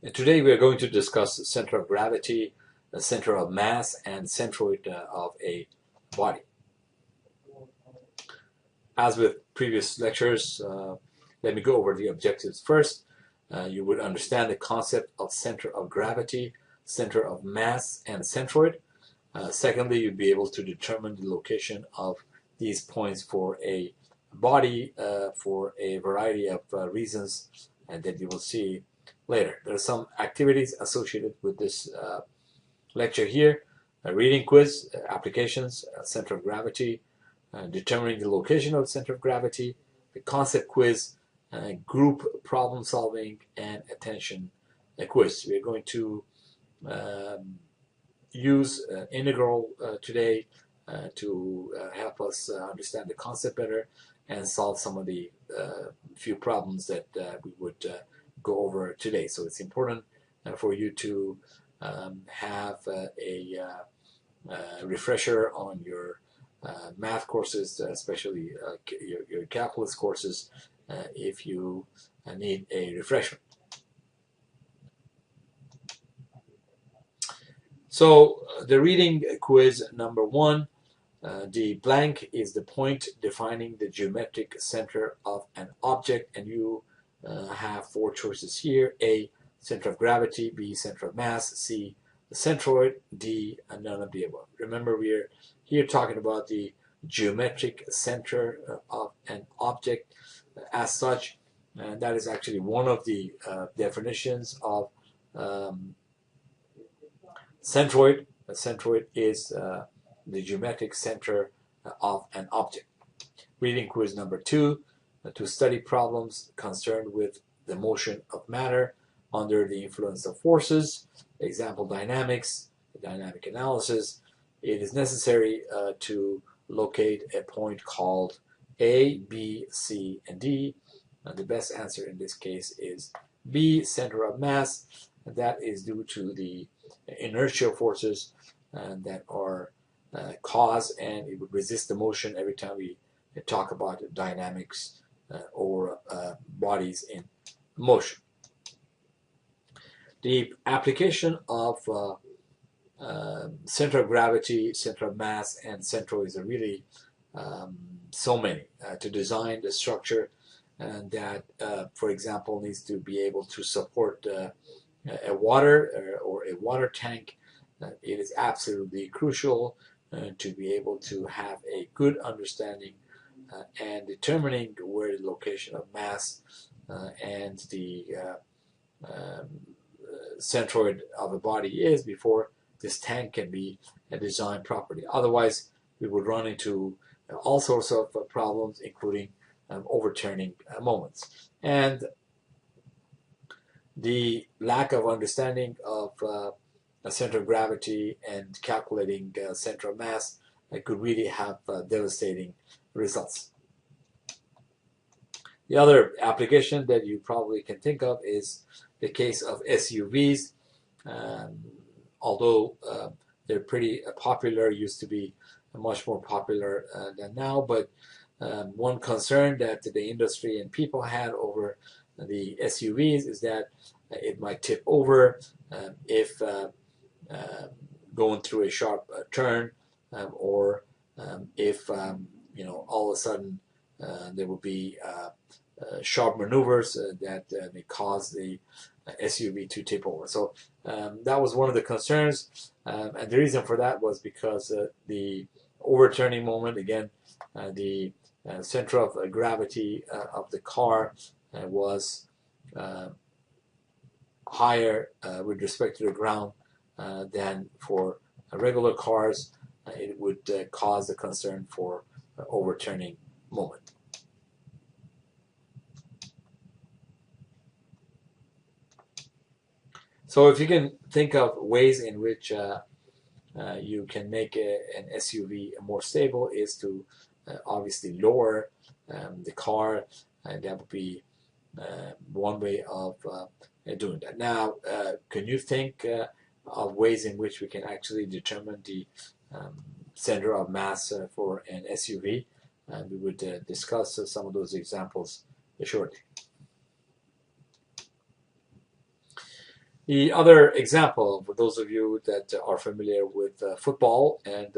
And today we are going to discuss the center of gravity, the center of mass, and centroid of a body. As with previous lectures, let me go over the objectives first. You would understand the concept of center of gravity, center of mass, and centroid. Secondly, you'd be able to determine the location of these points for a body for a variety of reasons that you will see later. There are some activities associated with this lecture here. A reading quiz, applications, center of gravity, determining the location of the center of gravity, the concept quiz, group problem solving, and attention quiz. We are going to use integral today to help us understand the concept better and solve some of the few problems that we would go over today. So it's important for you to have a refresher on your math courses, especially your calculus courses, if you need a refreshment. So the reading quiz number 1, the blank is the point defining the geometric center of an object, and you have 4 choices here: A, center of gravity; B, center of mass; C, the centroid; D, none of the above. Remember, we're here talking about the geometric center of an object as such, and that is actually one of the definitions of centroid. A centroid is the geometric center of an object. Reading quiz number 2, to study problems concerned with the motion of matter under the influence of forces, example dynamics, dynamic analysis. It is necessary to locate a point called A, B, C, and D. The best answer in this case is B, center of mass. That is due to the inertial forces that are cause, and it would resist the motion every time we talk about dynamics or bodies in motion. The application of center of gravity, center of mass, and centroids are really so many to design the structure that, for example, needs to be able to support a water or a water tank. It is absolutely crucial to be able to have a good understanding and determining where the location of mass and the centroid of a body is before this tank can be designed properly. Otherwise, we would run into all sorts of problems, including overturning moments. And the lack of understanding of a center of gravity and calculating center of mass could really have devastating results. The other application that you probably can think of is the case of SUVs. Although they're pretty popular, used to be much more popular than now, but one concern that the industry and people had over the SUVs is that it might tip over if going through a sharp turn, or if all of a sudden there will be sharp maneuvers that may cause the SUV to tip over. So that was one of the concerns, and the reason for that was because the overturning moment, again, the center of gravity of the car was higher with respect to the ground than for regular cars. It would cause the concern for overturning moment. So if you can think of ways in which you can make an SUV more stable, is to obviously lower the car, and that would be one way of doing that. Now, can you think of ways in which we can actually determine the center of mass for an SUV? And we would discuss some of those examples shortly. The other example, for those of you that are familiar with football and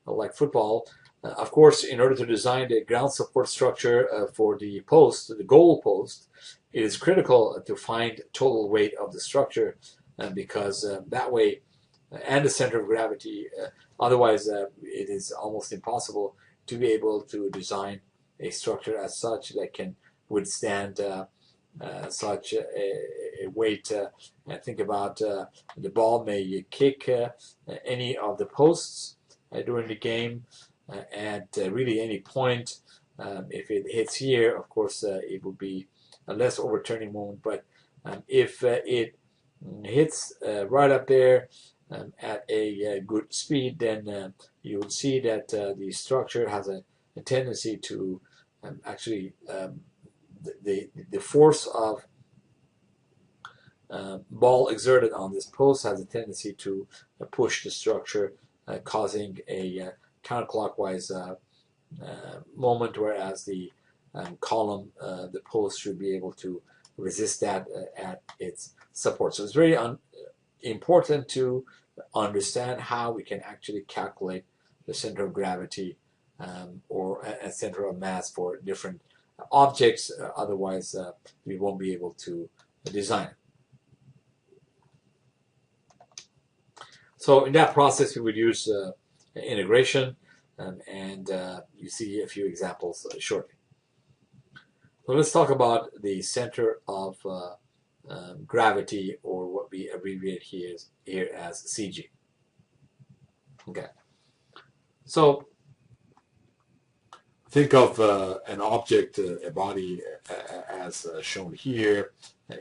like football, of course, in order to design the ground support structure for the post, the goal post, it is critical to find total weight of the structure because that way, and the center of gravity, otherwise it is almost impossible to be able to design a structure as such that can withstand such a weight. And think about the ball may kick any of the posts during the game at really any point. If it hits here, of course, it would be a less overturning moment. But if it hits right up there at a good speed, then you will see that the structure has a tendency to actually the force of ball exerted on this post has a tendency to push the structure, causing a counterclockwise moment, whereas the column, the post, should be able to resist that at its support. So it's very important to understand how we can actually calculate the center of gravity or a center of mass for different objects. Otherwise, we won't be able to design it. So in that process, we would use integration, and you see a few examples shortly. So let's talk about the center of gravity, or what we abbreviate here as CG. Okay. So think of an object, a body, as shown here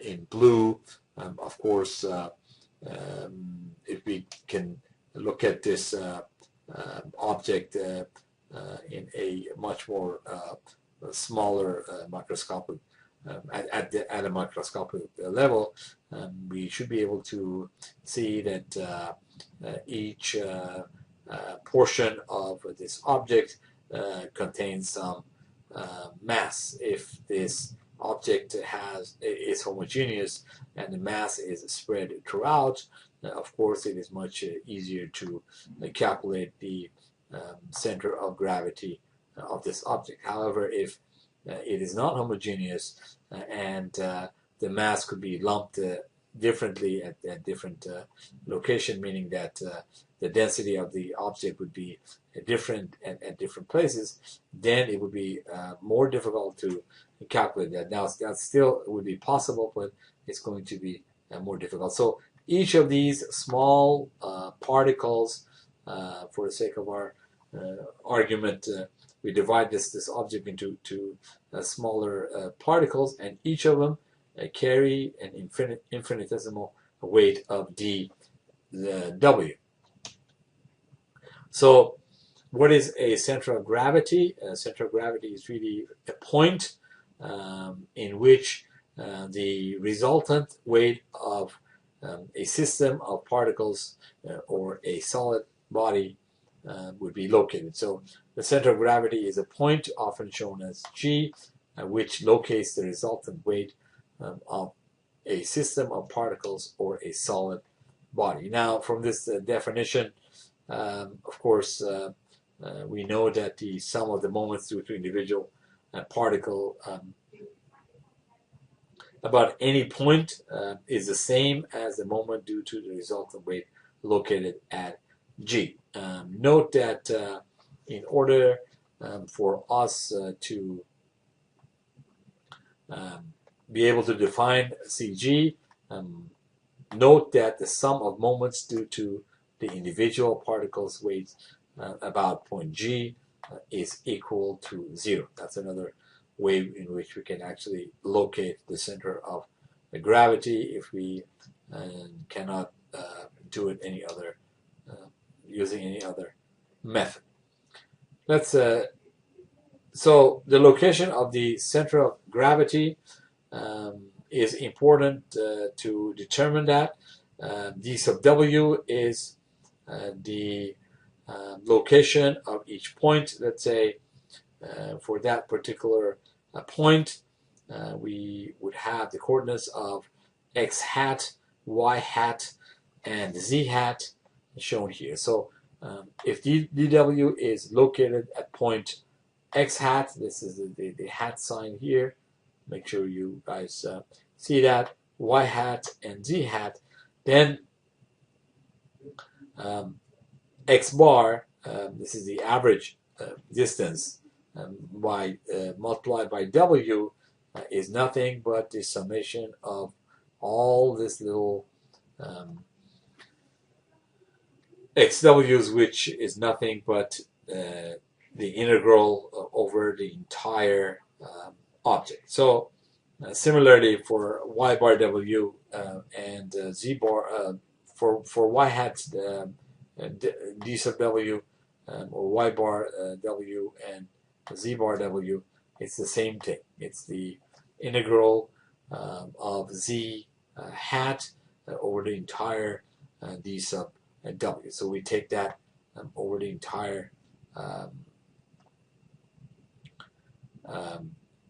in blue. Of course, if we can look at this object in a much more smaller microscopic at a microscopic level, we should be able to see that each portion of this object contains some mass. If this object is homogeneous and the mass is spread throughout, of course it is much easier to calculate the center of gravity of this object. However, if it is not homogeneous and the mass could be lumped differently at different location, meaning that the density of the object would be different at different places, then it would be more difficult to calculate that. Now, that still would be possible, but it's going to be more difficult. So each of these small particles, for the sake of our argument, we divide this object into smaller particles, and each of them carry an infinitesimal weight of W. So what is a center of gravity? A center of gravity is really a point in which the resultant weight of a system of particles or a solid body would be located. So the center of gravity is a point, often shown as G, which locates the resultant weight of a system of particles or a solid body. Now, from this definition, of course, we know that the sum of the moments due to individual particle about any point is the same as the moment due to the resultant weight located at G. Note that in order for us to be able to define CG, note that the sum of moments due to the individual particles' weights about point G is equal to 0. That's another way in which we can actually locate the center of the gravity if we cannot do it using any other method. So the location of the center of gravity is important to determine that. D sub W is the location of each point. Let's say for that particular point, we would have the coordinates of x hat y hat and z hat shown here. So if dw is located at point x hat, this is the hat sign here, make sure you guys see that, y hat and z hat, then x bar, this is the average distance multiplied by w, is nothing but the summation of all this little xw's, which is nothing but the integral over the entire object. So similarly for y bar w and z bar, for y hat d sub w or y bar w and z bar w, it's the same thing. It's the integral of z hat over the entire d sub w. So we take that over the entire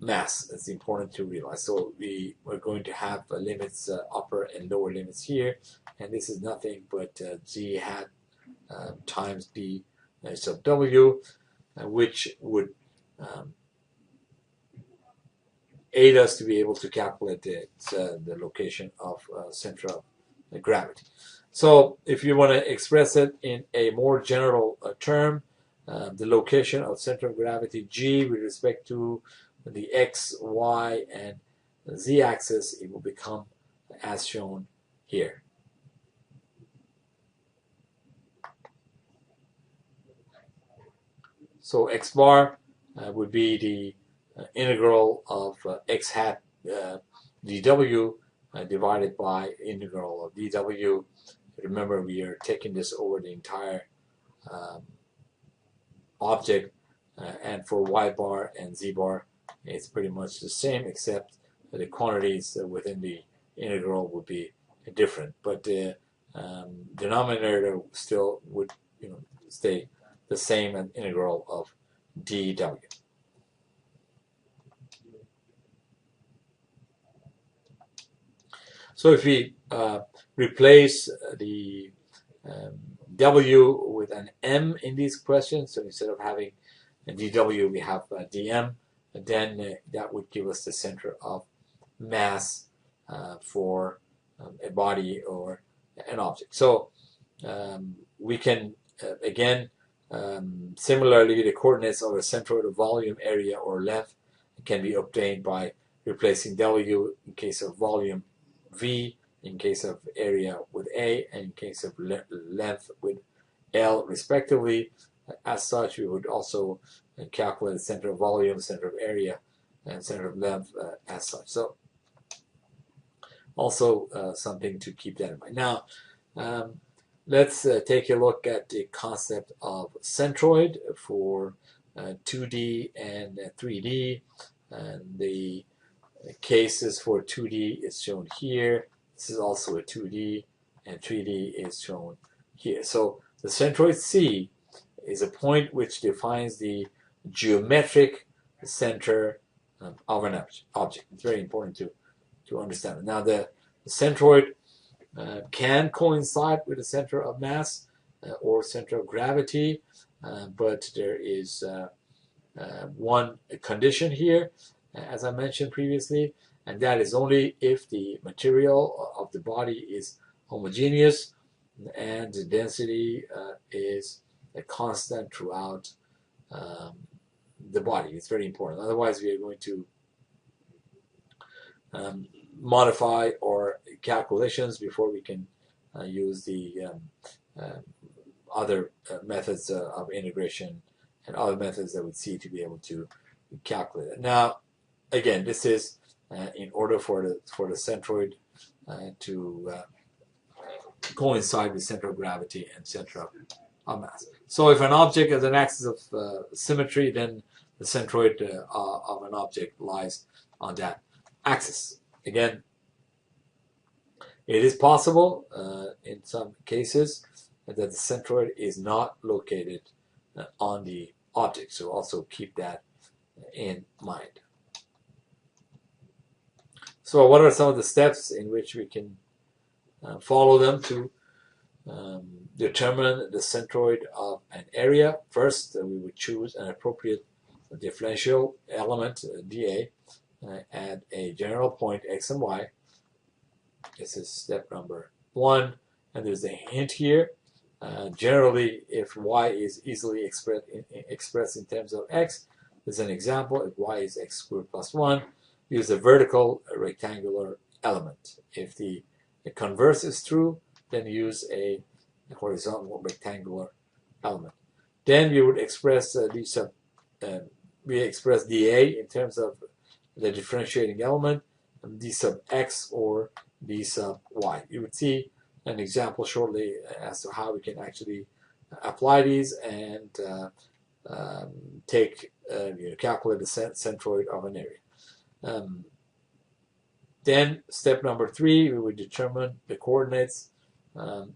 mass. That's important to realize. So we're going to have limits, upper and lower limits here, and this is nothing but z hat times d sub w, which would aid us to be able to calculate the location of center of gravity. So if you want to express it in a more general term, the location of center of gravity G with respect to the x, y, and z axis, it will become as shown here. So x bar would be the integral of x hat dw divided by integral of dw. Remember, we are taking this over the entire object, and for y bar and z bar, it's pretty much the same, except the quantities within the integral would be different. But the denominator still would stay the same as integral of dw. So if we replace the w with an m in these questions, so instead of having a dw, we have a dm, then that would give us the center of mass for a body or an object. So we can, again, similarly, the coordinates of a centroid of volume, area, or length can be obtained by replacing w in case of volume v, in case of area with a, and in case of length with l, respectively. As such, we would also calculate the center of volume, center of area, and center of length as such. So also something to keep that in mind. Now, let's take a look at the concept of centroid for 2D and 3D. And the cases for 2D is shown here. This is also a 2D, and 3D is shown here. So the centroid C is a point which defines the geometric center of an object. It's very important to understand. Now the centroid can coincide with the center of mass or center of gravity, but there is one condition here, as I mentioned previously, and that is only if the material of the body is homogeneous and the density is a constant throughout the body. It's very important. Otherwise, we are going to modify our calculations before we can use the other methods of integration and other methods that we see to be able to calculate it. Now, again, this is in order for the centroid to coincide with center of gravity and center of mass. So if an object has an axis of symmetry, then the centroid of an object lies on that axis. Again, it is possible in some cases that the centroid is not located on the object. So also keep that in mind. So what are some of the steps in which we can follow them to determine the centroid of an area. First, we would choose an appropriate differential element, dA, at a general point x and y. This is step number 1, and there's a hint here. Generally, if y is easily expressed in terms of x, there's an example. If y is x squared plus 1, use a vertical rectangular element. If the converse is true, then use a horizontal rectangular element. Then we would express we express dA in terms of the differentiating element, d sub x or d sub y. You would see an example shortly as to how we can actually apply these and calculate the centroid of an area. Then step number 3, we would determine the coordinates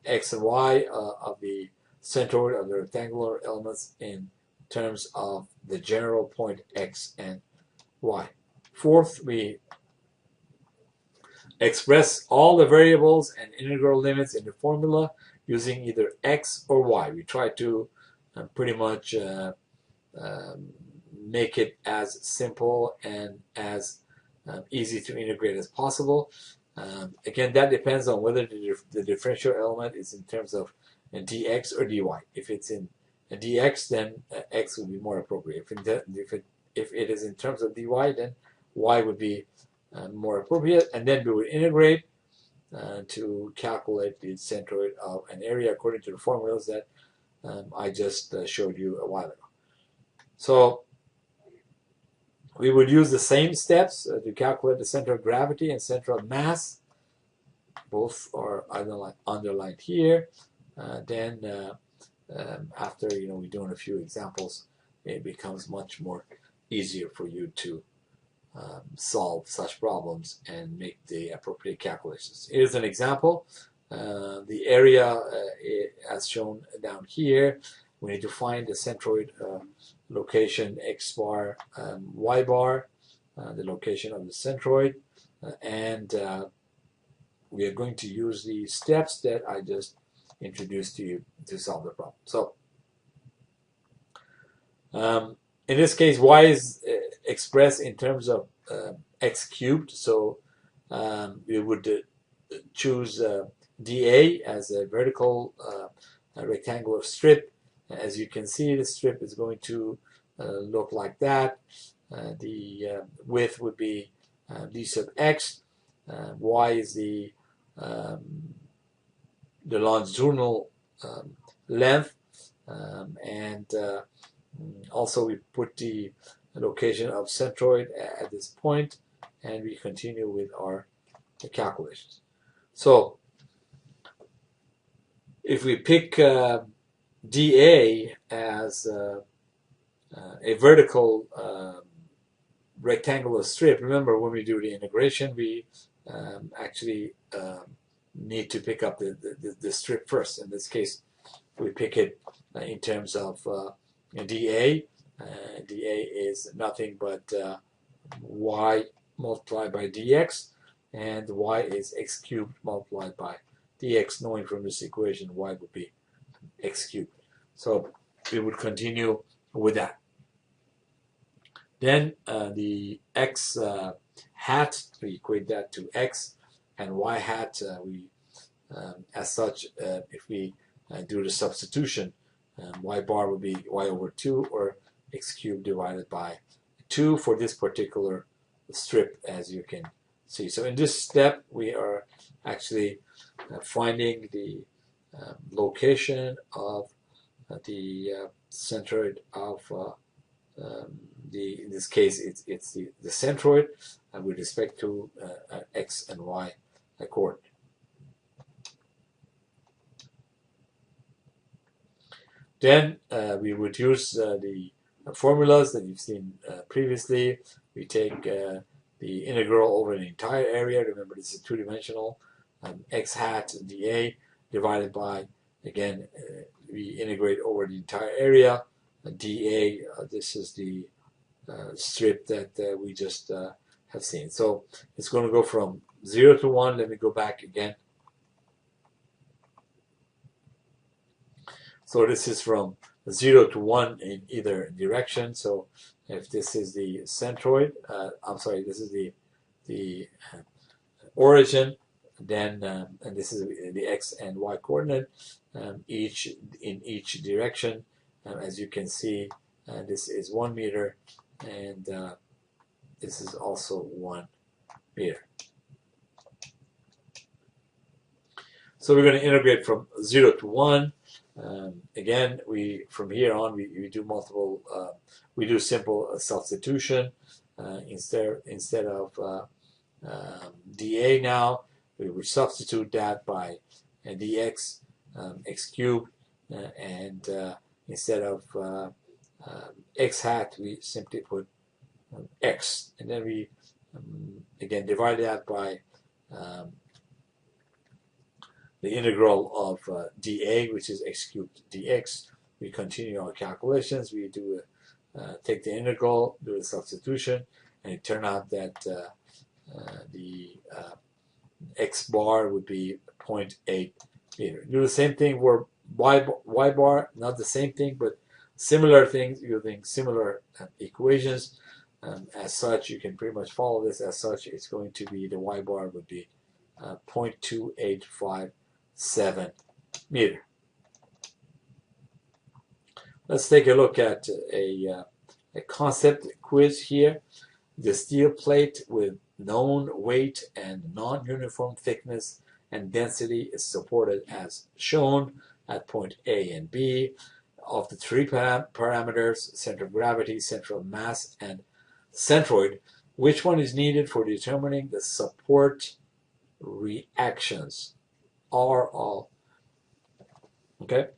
x and y of the centroid of the rectangular elements in terms of the general point x and y. Fourth, we express all the variables and integral limits in the formula using either x or y. We try to pretty much make it as simple and as easy to integrate as possible. Again, that depends on whether the differential element is in terms of dx or dy. If it's in dx, then x would be more appropriate. If it is in terms of dy, then y would be more appropriate. And then we would integrate to calculate the centroid of an area according to the formulas that I just showed you a while ago. So we would use the same steps to calculate the center of gravity and center of mass. Both are underlined here. Then after we're doing a few examples, it becomes much more easier for you to solve such problems and make the appropriate calculations. Here's an example. The area as shown down here, we need to find the centroid location x bar, y bar, the location of the centroid, and we are going to use the steps that I just introduced to you to solve the problem. So in this case, y is expressed in terms of x cubed, so we would choose dA as a vertical rectangular strip. As you can see, the strip is going to look like that. The width would be d sub x. Y is the longitudinal length, and also we put the location of centroid at this point, and we continue with our calculations. So if we pick dA as a vertical rectangular strip, remember when we do the integration, we actually need to pick up the strip first. In this case, we pick it in terms of dA. dA is nothing but y multiplied by dx, and y is x cubed multiplied by dx. Knowing from this equation, y would be x cubed. So we would continue with that. Then the x hat, we equate that to x, and y hat, as such, if we do the substitution, y bar would be y over 2, or x cubed divided by 2 for this particular strip, as you can see. So in this step, we are actually finding the location of the centroid of in this case, it's the centroid with respect to x and y coordinate. Then we would use the formulas that you've seen previously. We take the integral over the entire area. Remember, this is two-dimensional. X hat dA divided by, again, we integrate over the entire area. dA, this is the strip that we just have seen. So it's going to go from 0 to 1. Let me go back again. So this is from 0 to 1 in either direction. So if this is the centroid, this is the origin, then and this is the x and y coordinate, each in each direction. As you can see, this is 1 meter, and this is also 1 meter. So we're going to integrate from 0 to 1. Again, from here on we do multiple. We do simple substitution instead of dA. Now we would substitute that by dx x cubed, and instead of x hat, we simply put x, and then we again divide that by the integral of dA, which is x cubed dx. We continue our calculations. We do take the integral, do the substitution, and it turned out that the x bar would be 0.8 meter. Do the same thing for y bar, not the same thing, but similar things using similar equations. As such, you can pretty much follow this. As such, it's going to be the y bar would be 0.2857 meter. Let's take a look at a concept quiz here. The steel plate with known weight and non-uniform thickness and density is supported as shown at point A and B. Of the three parameters, center of gravity, center of mass, and centroid, which one is needed for determining the support reactions? Are all. Okay?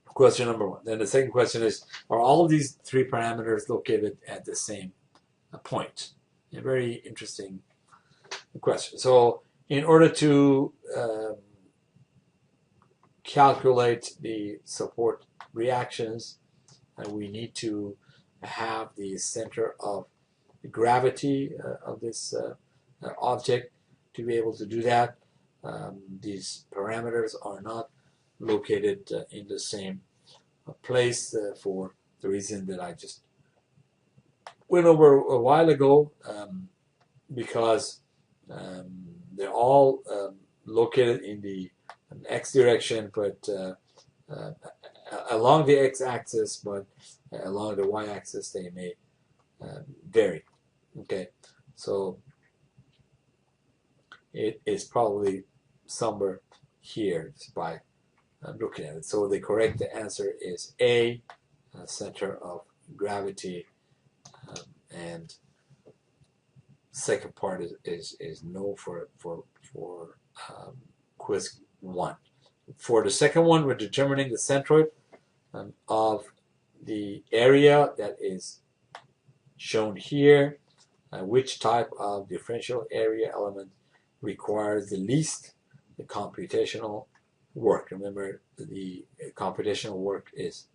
Question number 1. Then the second question is, are all of these three parameters located at the same point? A very interesting question. So in order to calculate the support reactions, we need to have the center of gravity of this object. To be able to do that, these parameters are not located in the same place for the reason that I just went over a while ago, because they're all located in the x direction, but along the x-axis, but along the y-axis they may vary. Okay, so it is probably somewhere here just by looking at it. So the correct answer is A, center of gravity, and second part is no for quiz 1. For the second one, we're determining the centroid of the area that is shown here. Which type of differential area element requires the least computational work? Remember, the computational work is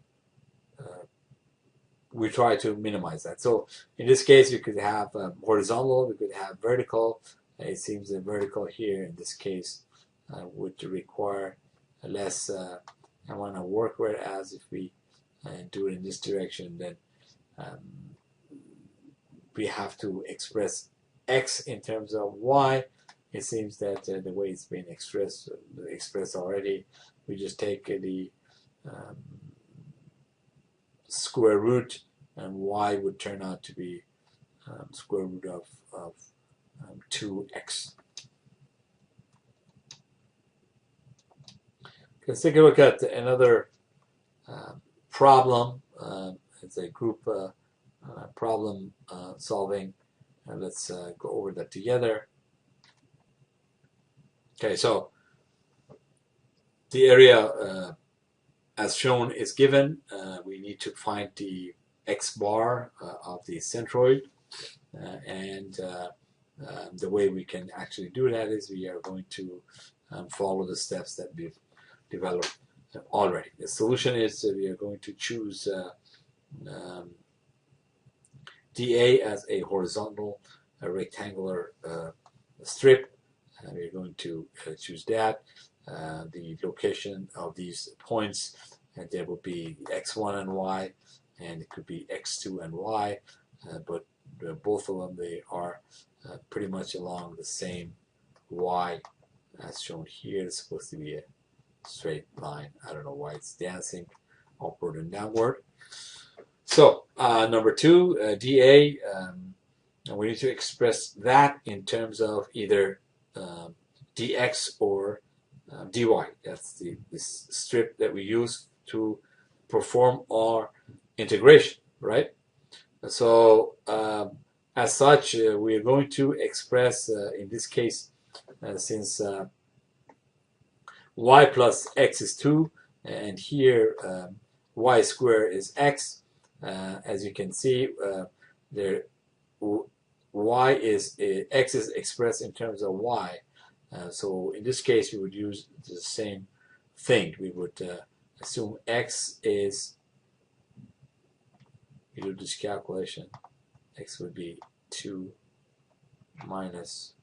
we try to minimize that. So in this case, you could have horizontal, we could have vertical. It seems the vertical here in this case would require less amount of work, whereas if we do it in this direction, then we have to express x in terms of y. It seems that the way it's been expressed already, we just take the square root, and y would turn out to be square root of 2x. Let's take a look at another problem. It's a group problem solving, and let's go over that together. Okay, so the area as shown is given. We need to find the x bar of the centroid, and the way we can actually do that is we are going to follow the steps that we've developed already. The solution is we are going to choose dA as a horizontal rectangular strip, we're going to choose that. The location of these points, and there will be x1 and y, and it could be x2 and y, but both of them, they are pretty much along the same y as shown here. It's supposed to be a straight line. I don't know why it's dancing upward and downward. So number 2, dA, and we need to express that in terms of either dx or dy. That's this strip that we use to perform our integration, right? So as such, we are going to express, in this case, since y plus x is 2, and here y squared is x, as you can see, there y is x is expressed in terms of y. So in this case, we would use the same thing. We would assume x is, we do this calculation, x would be 2 minus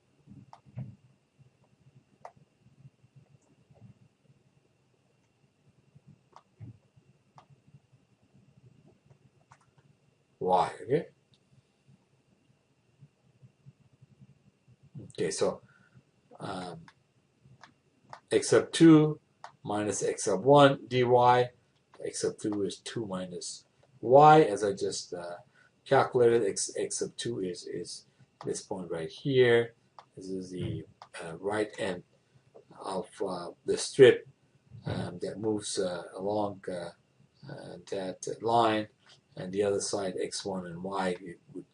y, okay? Okay, so x sub 2 minus x sub 1 dy, x sub 2 is 2 minus y, as I just calculated. X sub 2 is this point right here. This is the right end of the strip that moves along that line, and the other side, x1 and y, it would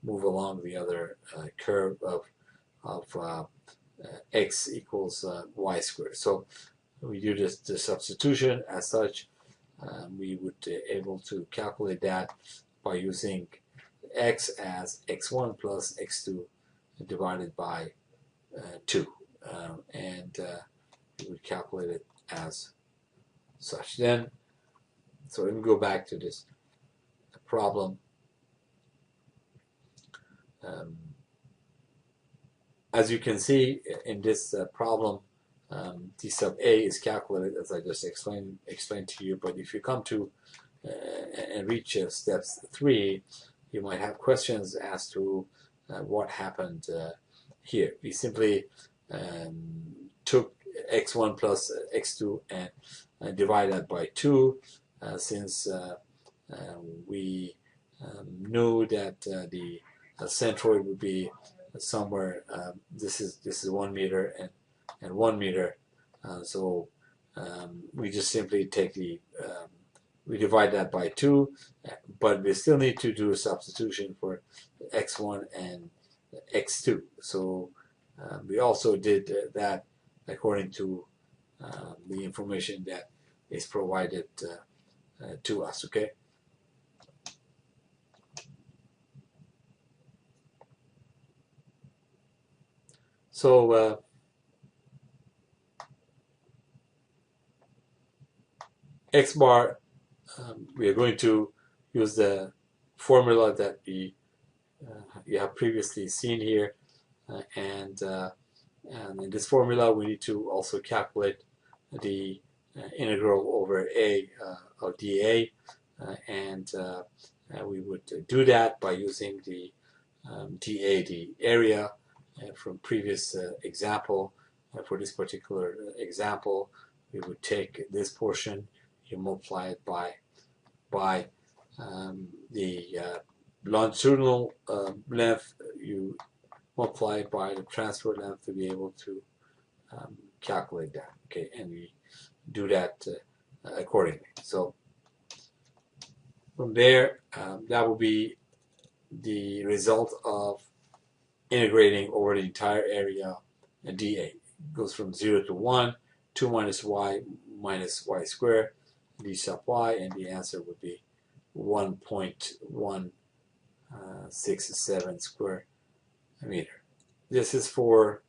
move along the other curve of x equals y squared. So we do the substitution. As such, we would be able to calculate that by using x as x1 plus x2 divided by 2, and we would calculate it as such. Then, so let me go back to this problem. As you can see in this problem, d sub a is calculated as I just explained to you. But if you come to and reach steps 3, you might have questions as to what happened here. We simply took x1 plus x2 and divided that by 2, since we knew that the centroid would be somewhere. This is 1 meter and 1 meter. So we just simply take the we divide that by 2, but we still need to do a substitution for x1 and x2. So we also did that according to the information that is provided to us. Okay. So x bar, we are going to use the formula that you have previously seen here, and in this formula we need to also calculate the integral over a of dA, and we would do that by using the dA, the area, from previous example. For this particular example, we would take this portion, you multiply it by the longitudinal length, you multiply it by the transfer length to be able to calculate that. Okay, and we do that accordingly. So from there, that will be the result of integrating over the entire area dA. It goes from 0 to 1, 2 minus y squared, d sub y, and the answer would be 1.167 square meter. This is for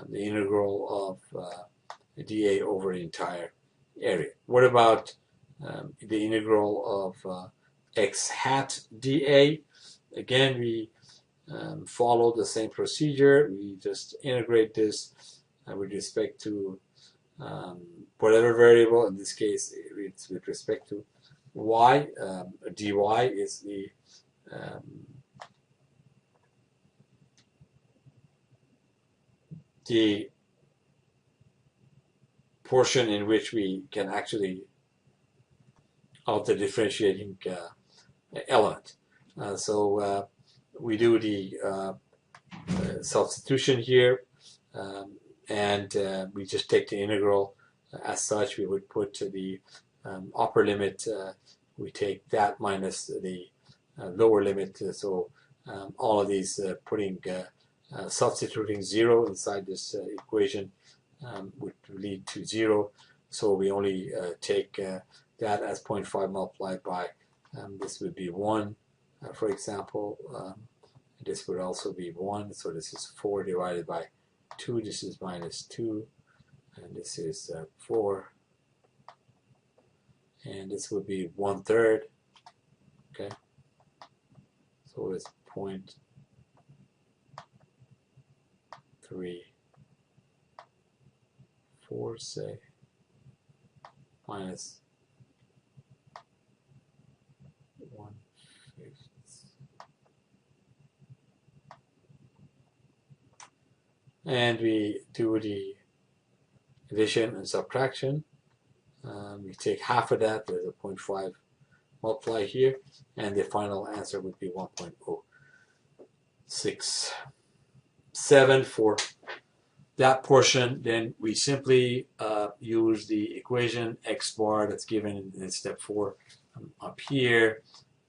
the integral of dA over the entire area. What about the integral of x hat dA? Again, we follow the same procedure. We just integrate this with respect to whatever variable. In this case, it's with respect to y. dy is the portion in which we can actually of the differentiating element. So we do the substitution here, and we just take the integral as such. We would put the upper limit, we take that minus the lower limit, so all of these substituting 0 inside this equation would lead to 0, so we only take that as 0.5 multiplied by, this would be 1, for example. This would also be 1, so this is 4 divided by 2, this is minus 2, and this is 4, and this would be 1/3, okay, so it's 0.34, say, minus 1/5. And we do the addition and subtraction. We take half of that, there's a 0.5 multiply here, and the final answer would be 1.067 for that portion. Then we simply use the equation x bar that's given in step 4 up here.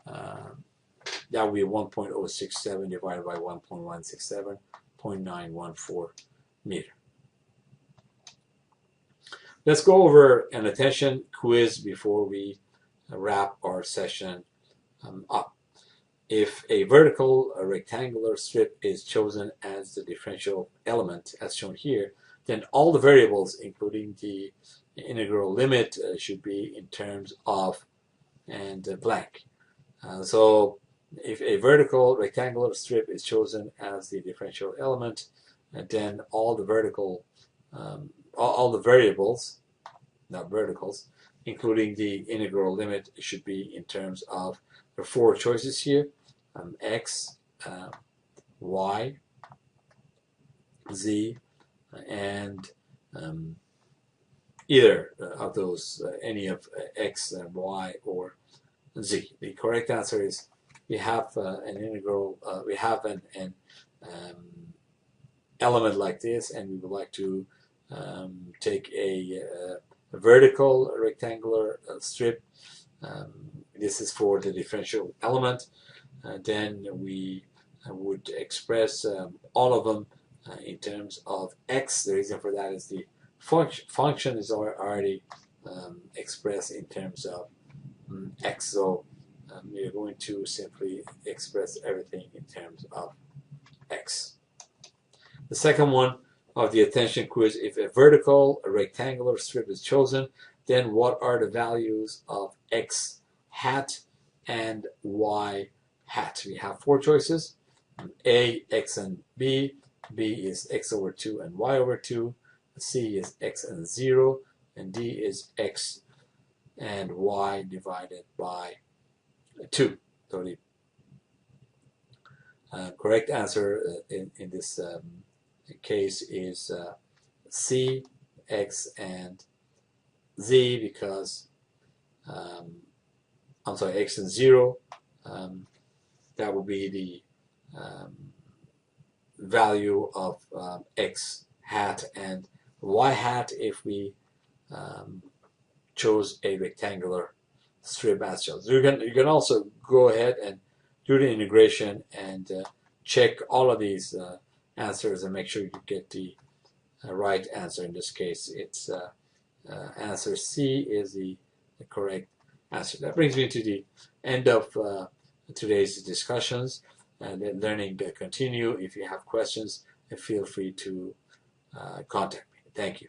That would be 1.067 divided by 1.167, 0.914 meter. Let's go over an attention quiz before we wrap our session up. If a vertical, a rectangular strip is chosen as the differential element, as shown here, then all the variables, including the integral limit, should be in terms of and blank. So if a vertical rectangular strip is chosen as the differential element, then all the all the variables, not verticals, including the integral limit, should be in terms of the 4 choices here: x, y, z, and either of those, any of x, y, or z. The correct answer is we have an integral, we have an element like this, and we would like to take a vertical rectangular strip. This is for the differential element. Then we would express all of them in terms of x. The reason for that is the function is already expressed in terms of x, so we are going to simply express everything in terms of x. The second one of the attention quiz: if a vertical, a rectangular strip is chosen, then what are the values of x hat and y hat? We have 4 choices: a, x, and b. B is x over 2 and y over 2. C is x and 0, and D is x and y divided by 2. So the correct answer in this case is C, x, and z, because I'm sorry, x and 0. That would be the value of x hat and y hat if we chose a rectangular strip as chosen. You can also go ahead and do the integration and check all of these answers and make sure you get the right answer. In this case, it's answer C is the correct answer. That brings me to the end of today's discussions, and then learning to continue. If you have questions, feel free to contact me. Thank you.